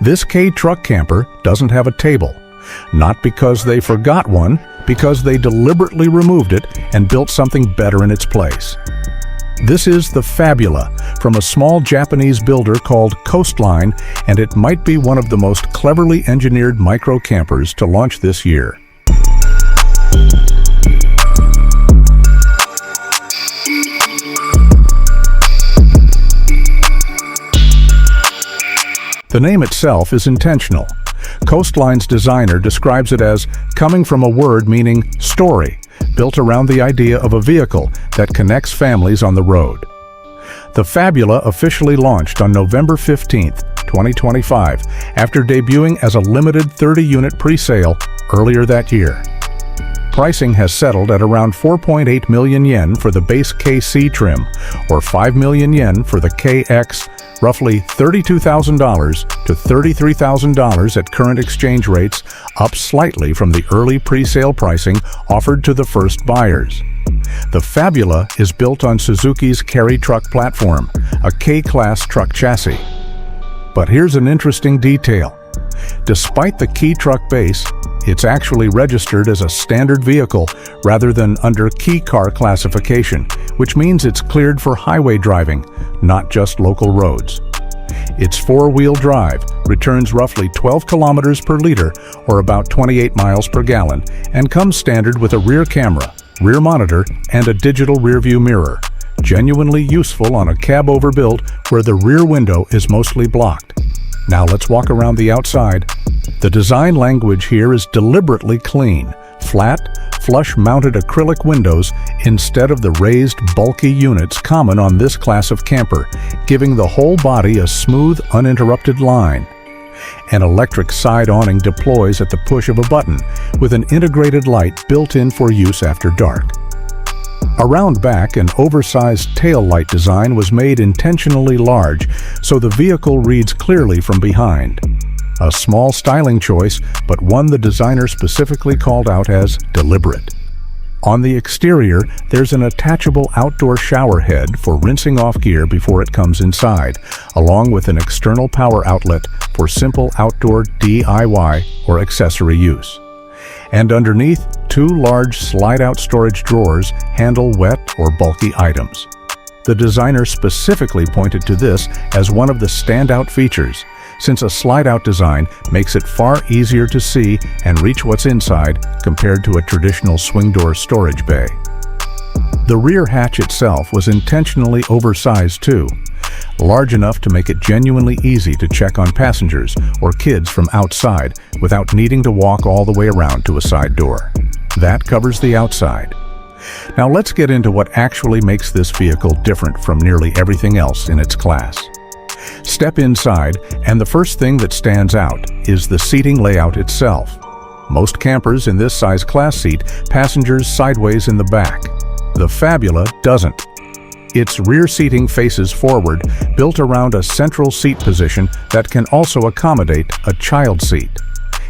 This Kei-truck camper doesn't have a table. Not because they forgot one, because they deliberately removed it and built something better in its place. This is the Fabula from a small Japanese builder called CoastLine, and it might be one of the most cleverly engineered micro campers to launch this year. The name itself is intentional. CoastLine's designer describes it as coming from a word meaning story, built around the idea of a vehicle that connects families on the road. The Fabula officially launched on November 15, 2025, after debuting as a limited 30-unit pre-sale earlier that year. Pricing has settled at around 4.8 million yen for the base KC trim, or 5 million yen for the KX, roughly $32,000 to $33,000 at current exchange rates, up slightly from the early pre-sale pricing offered to the first buyers. The Fabula is built on Suzuki's Carry truck platform, a K-class truck chassis. But here's an interesting detail. Despite the Kei-truck base, it's actually registered as a standard vehicle rather than under key car classification, which means it's cleared for highway driving, not just local roads. Its four-wheel drive returns roughly 12 kilometers per liter, or about 28 miles per gallon, and comes standard with a rear camera, rear monitor, and a digital rearview mirror, genuinely useful on a cab overbuild where the rear window is mostly blocked. Now let's walk around the outside. The design language here is deliberately clean, flat, flush-mounted acrylic windows instead of the raised, bulky units common on this class of camper, giving the whole body a smooth, uninterrupted line. An electric side awning deploys at the push of a button, with an integrated light built in for use after dark. Around back, an oversized tail light design was made intentionally large, so the vehicle reads clearly from behind. A small styling choice, but one the designer specifically called out as deliberate. On the exterior, there's an attachable outdoor shower head for rinsing off gear before it comes inside, along with an external power outlet for simple outdoor DIY or accessory use. And underneath, two large slide-out storage drawers handle wet or bulky items. The designer specifically pointed to this as one of the standout features, since a slide-out design makes it far easier to see and reach what's inside compared to a traditional swing door storage bay. The rear hatch itself was intentionally oversized too, large enough to make it genuinely easy to check on passengers or kids from outside without needing to walk all the way around to a side door. That covers the outside. Now let's get into what actually makes this vehicle different from nearly everything else in its class. Step inside, and the first thing that stands out is the seating layout itself. Most campers in this size class seat passengers sideways in the back. The Fabula doesn't. Its rear seating faces forward, built around a central seat position that can also accommodate a child seat.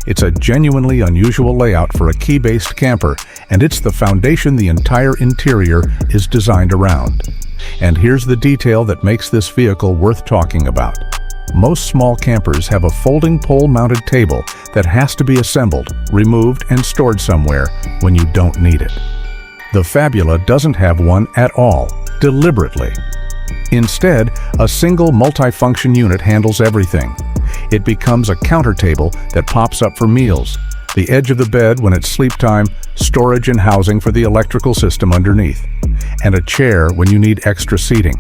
It's a genuinely unusual layout for a key-based camper, and it's the foundation the entire interior is designed around. And here's the detail that makes this vehicle worth talking about. Most small campers have a folding pole-mounted table that has to be assembled, removed, and stored somewhere when you don't need it. The Fabula doesn't have one at all, deliberately. Instead, a single multifunction unit handles everything. It becomes a counter table that pops up for meals, the edge of the bed when it's sleep time, storage and housing for the electrical system underneath, and a chair when you need extra seating.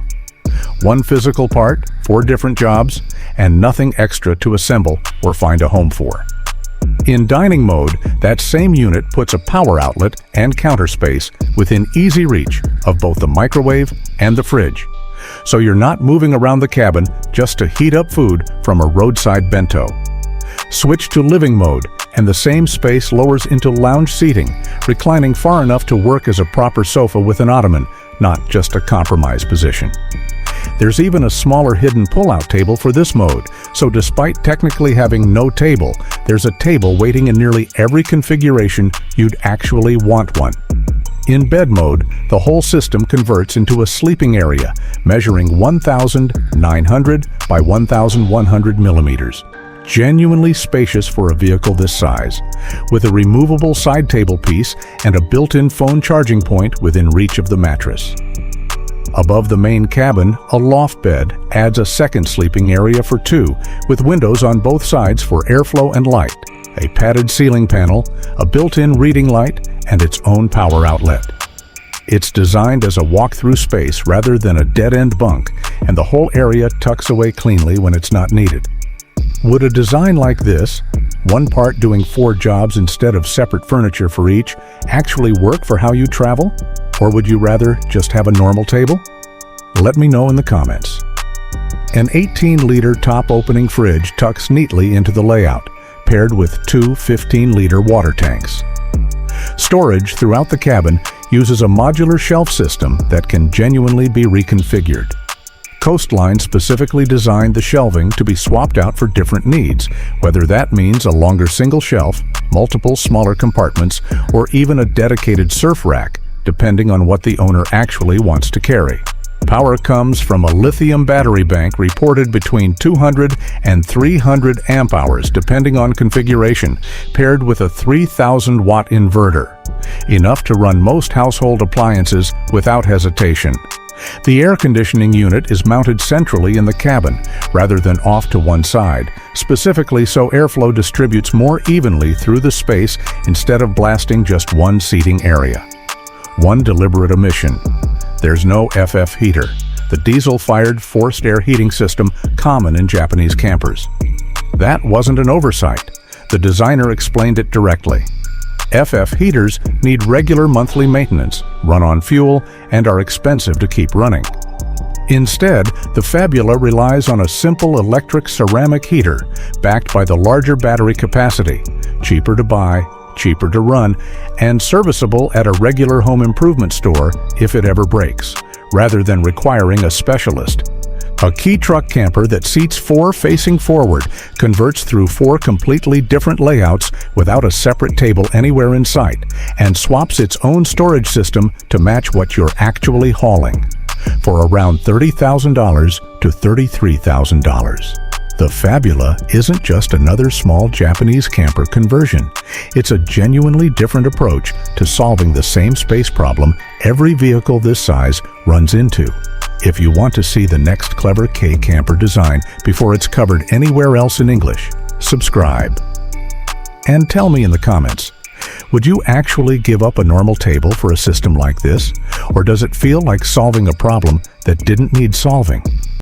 One physical part, 4 different jobs, and nothing extra to assemble or find a home for. In dining mode, that same unit puts a power outlet and counter space within easy reach of both the microwave and the fridge, so you're not moving around the cabin just to heat up food from a roadside bento. Switch to living mode, and the same space lowers into lounge seating, reclining far enough to work as a proper sofa with an ottoman, not just a compromise position. There's even a smaller hidden pull-out table for this mode, so despite technically having no table, there's a table waiting in nearly every configuration you'd actually want one. In bed mode, the whole system converts into a sleeping area, measuring 1,900 by 1,100 millimeters. genuinely spacious for a vehicle this size, with a removable side table piece and a built-in phone charging point within reach of the mattress. Above the main cabin, a loft bed adds a second sleeping area for two, with windows on both sides for airflow and light, a padded ceiling panel, a built-in reading light, and its own power outlet. It's designed as a walk-through space rather than a dead-end bunk, and the whole area tucks away cleanly when it's not needed. Would a design like this, one part doing 4 jobs instead of separate furniture for each, actually work for how you travel? Or would you rather just have a normal table? Let me know in the comments. An 18-liter top-opening fridge tucks neatly into the layout, paired with 2 15-liter water tanks. Storage throughout the cabin uses a modular shelf system that can genuinely be reconfigured. CoastLine specifically designed the shelving to be swapped out for different needs, whether that means a longer single shelf, multiple smaller compartments, or even a dedicated surf rack, depending on what the owner actually wants to carry. Power comes from a lithium battery bank reported between 200 and 300 amp hours depending on configuration, paired with a 3,000-watt inverter, enough to run most household appliances without hesitation. The air conditioning unit is mounted centrally in the cabin, rather than off to one side, specifically so airflow distributes more evenly through the space instead of blasting just one seating area. One deliberate omission: there's no FF heater, the diesel-fired forced air heating system common in Japanese campers. That wasn't an oversight. The designer explained it directly. FF heaters need regular monthly maintenance, run on fuel, and are expensive to keep running. Instead, the Fabula relies on a simple electric ceramic heater backed by the larger battery capacity, cheaper to buy, cheaper to run, and serviceable at a regular home improvement store if it ever breaks, rather than requiring a specialist. A Kei-truck camper that seats 4 facing forward converts through 4 completely different layouts without a separate table anywhere in sight, and swaps its own storage system to match what you're actually hauling, for around $30,000 to $33,000. The Fabula isn't just another small Japanese camper conversion. It's a genuinely different approach to solving the same space problem every vehicle this size runs into. If you want to see the next clever Kei camper design before it's covered anywhere else in English, subscribe. And tell me in the comments, would you actually give up a normal table for a system like this? Or does it feel like solving a problem that didn't need solving?